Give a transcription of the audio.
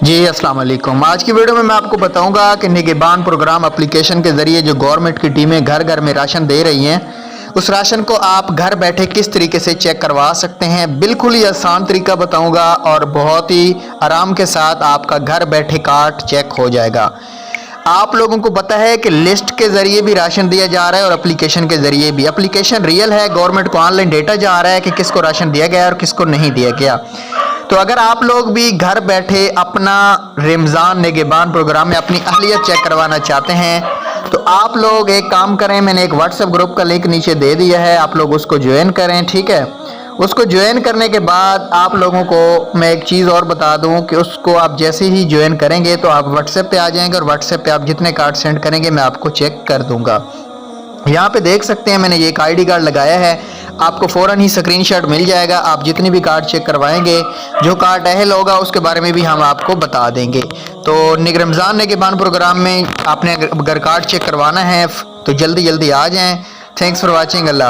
جی السلام علیکم۔ آج کی ویڈیو میں آپ کو بتاؤں گا کہ نگہبان پروگرام اپلیکیشن کے ذریعے جو گورنمنٹ کی ٹیمیں گھر گھر میں راشن دے رہی ہیں، اس راشن کو آپ گھر بیٹھے کس طریقے سے چیک کروا سکتے ہیں۔ بالکل ہی آسان طریقہ بتاؤں گا اور بہت ہی آرام کے ساتھ آپ کا گھر بیٹھے کارڈ چیک ہو جائے گا۔ آپ لوگوں کو پتہ ہے کہ لسٹ کے ذریعے بھی راشن دیا جا رہا ہے اور اپلیکیشن کے ذریعے بھی۔ اپلیکیشن ریئل ہے، گورنمنٹ کو آن لائن ڈیٹا جا رہا ہے کہ کس کو راشن دیا گیا اور کس کو نہیں دیا گیا۔ تو اگر آپ لوگ بھی گھر بیٹھے اپنا رمضان نگہبان پروگرام میں اپنی اہلیت چیک کروانا چاہتے ہیں تو آپ لوگ ایک کام کریں، میں نے ایک واٹس ایپ گروپ کا لنک نیچے دے دیا ہے، آپ لوگ اس کو جوائن کریں، ٹھیک ہے۔ اس کو جوائن کرنے کے بعد آپ لوگوں کو میں ایک چیز اور بتا دوں کہ اس کو آپ جیسے ہی جوائن کریں گے تو آپ واٹس ایپ پہ آ جائیں گے اور واٹس ایپ پہ آپ جتنے کارڈ سینڈ کریں گے میں آپ کو چیک کر دوں گا۔ یہاں پہ دیکھ سکتے ہیں میں نے یہ ایک آئی ڈی کارڈ لگایا ہے، آپ کو فوراً ہی اسکرین شاٹ مل جائے گا۔ آپ جتنے بھی کارڈ چیک کروائیں گے، جو کارڈ اہل ہوگا اس کے بارے میں بھی ہم آپ کو بتا دیں گے۔ تو رمضان نگہبان پروگرام میں آپ نے اگر کارڈ چیک کروانا ہے تو جلدی آ جائیں۔ Thanks for watching. اللہ